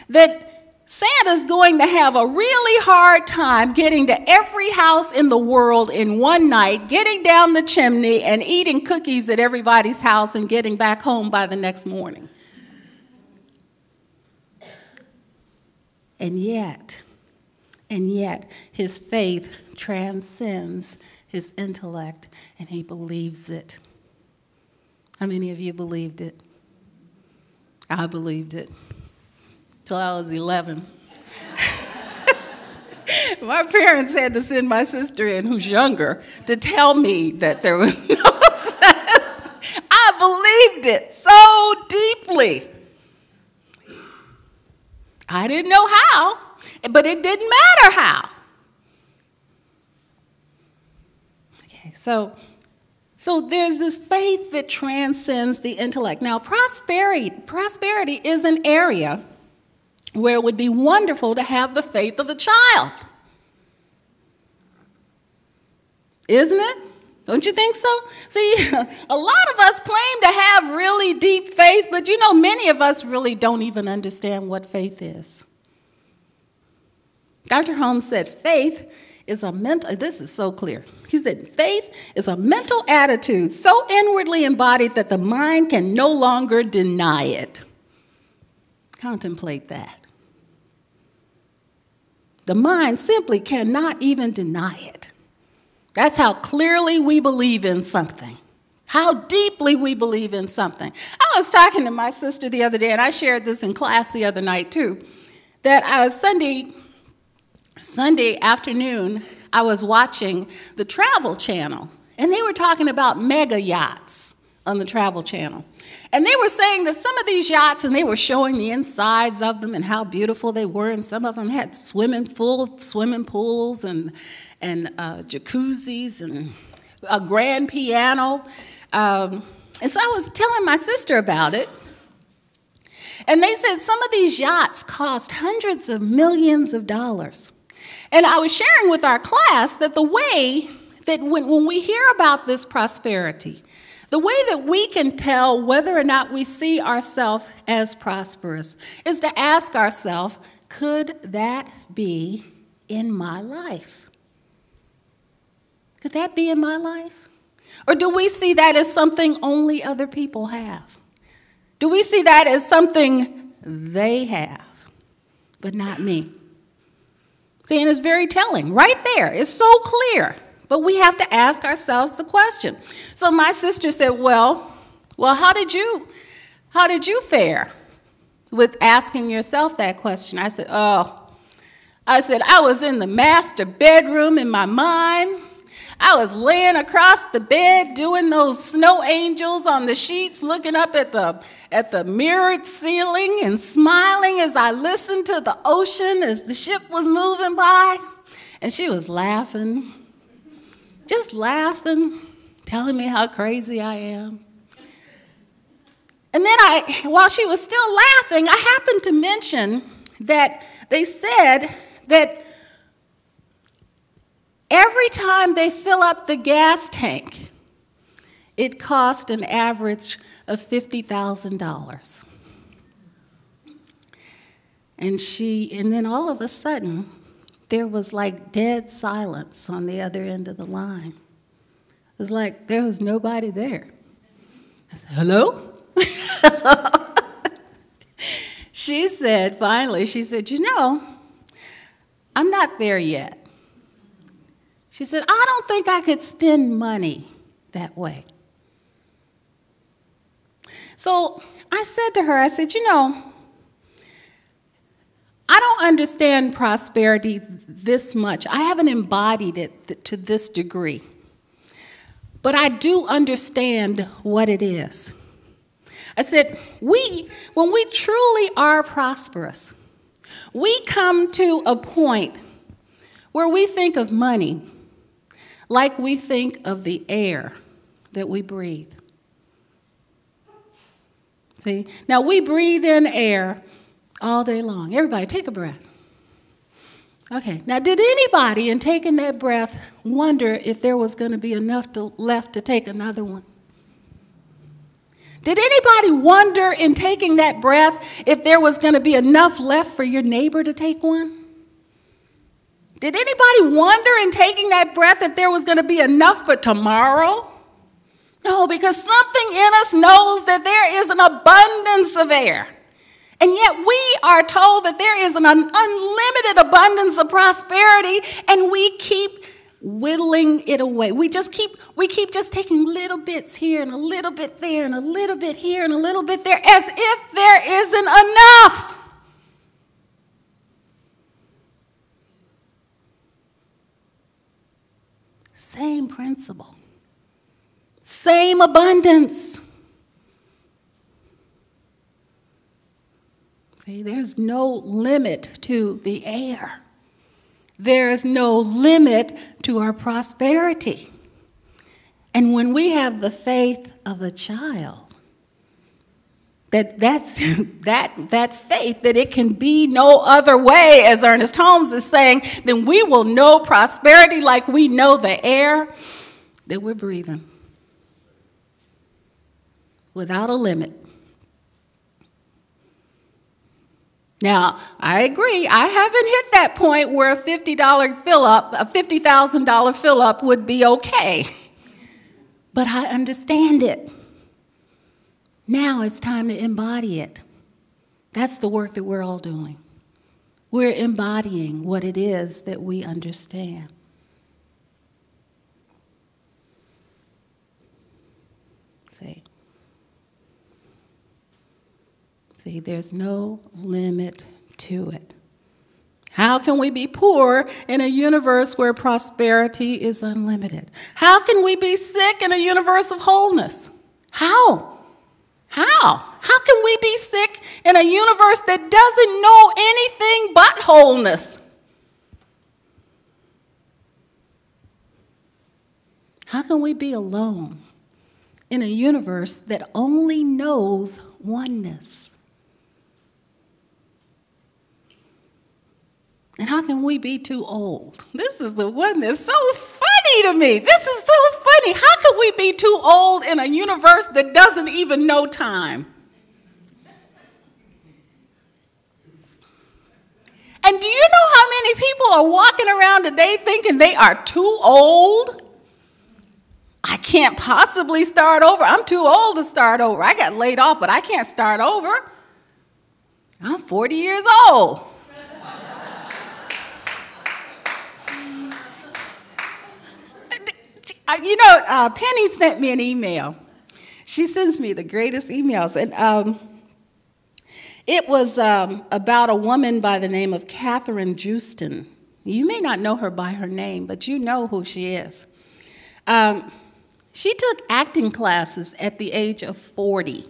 that Santa's going to have a really hard time getting to every house in the world in one night, getting down the chimney and eating cookies at everybody's house and getting back home by the next morning. And yet, his faith transcends his intellect, and he believes it. How many of you believed it? I believed it till I was 11. My parents had to send my sister in, who's younger, to tell me that there was no sense. I believed it so deeply. I didn't know how, but it didn't matter how. Okay, so there's this faith that transcends the intellect. Now, prosperity is an area where it would be wonderful to have the faith of a child. Isn't it? Don't you think so? See, a lot of us claim to have really deep faith, but many of us really don't even understand what faith is. Dr. Holmes said faith is a mental, this is so clear. He said faith is a mental attitude so inwardly embodied that the mind can no longer deny it. Contemplate that. The mind simply cannot even deny it. That's how clearly we believe in something, how deeply we believe in something. I was talking to my sister the other day, and I shared this in class the other night too, that Sunday afternoon, I was watching the Travel Channel, and they were talking about mega yachts on the Travel Channel. And they were saying that some of these yachts, and they were showing the insides of them and how beautiful they were, and some of them had swimming pools and jacuzzis and a grand piano. And so I was telling my sister about it. And they said some of these yachts cost hundreds of millions of dollars. And I was sharing with our class that the way that when we hear about this prosperity, the way that we can tell whether or not we see ourselves as prosperous is to ask ourselves, could that be in my life? Could that be in my life? Or do we see that as something only other people have? Do we see that as something they have, but not me? See, and it's very telling. Right there, it's so clear. But we have to ask ourselves the question. So my sister said, well, how did you fare with asking yourself that question? I said, I was in the master bedroom in my mind. I was laying across the bed doing those snow angels on the sheets, looking up at the mirrored ceiling and smiling as I listened to the ocean as the ship was moving by. And she was laughing, just laughing, telling me how crazy I am. And then while she was still laughing, I happened to mention that they said that every time they fill up the gas tank, it cost an average of $50,000. And then all of a sudden, there was like dead silence on the other end of the line. It was like there was nobody there. I said, hello? She said, finally, I'm not there yet. She said, I don't think I could spend money that way. So I said to her, I don't understand prosperity this much. I haven't embodied it to this degree. But I do understand what it is. I said, when we truly are prosperous, we come to a point where we think of money like we think of the air that we breathe. See? Now, we breathe in air all day long. Everybody, take a breath. Okay. Now, did anybody in taking that breath wonder if there was going to be enough left to take another one? Did anybody wonder in taking that breath if there was going to be enough left for your neighbor to take one? Did anybody wonder in taking that breath if there was going to be enough for tomorrow? No, because something in us knows that there is an abundance of air. And yet we are told that there is an unlimited abundance of prosperity, and we keep whittling it away. We keep just taking little bits here and a little bit there and a little bit here and a little bit there, as if there isn't enough. Same principle. Same abundance. See, there's no limit to the air. There is no limit to our prosperity. And when we have the faith of a child, that faith that it can be no other way, as Ernest Holmes is saying, then we will know prosperity like we know the air that we're breathing, without a limit. Now, I agree, I haven't hit that point where a $50 fill-up, a $50,000 fill-up would be okay. But I understand it. Now it's time to embody it. That's the work that we're all doing. We're embodying what it is that we understand. See, there's no limit to it. How can we be poor in a universe where prosperity is unlimited? How can we be sick in a universe of wholeness? How? How can we be sick in a universe that doesn't know anything but wholeness? How can we be alone in a universe that only knows oneness? And how can we be too old? This is the one that's so funny to me. This is so funny. How can we be too old in a universe that doesn't even know time? And do you know how many people are walking around today thinking they are too old? I can't possibly start over. I'm too old to start over. I got laid off, but I can't start over. I'm 40 years old. You know, Penny sent me an email. She sends me the greatest emails. And it was about a woman by the name of Catherine Justin. You may not know her by her name, but you know who she is. She took acting classes at the age of 40.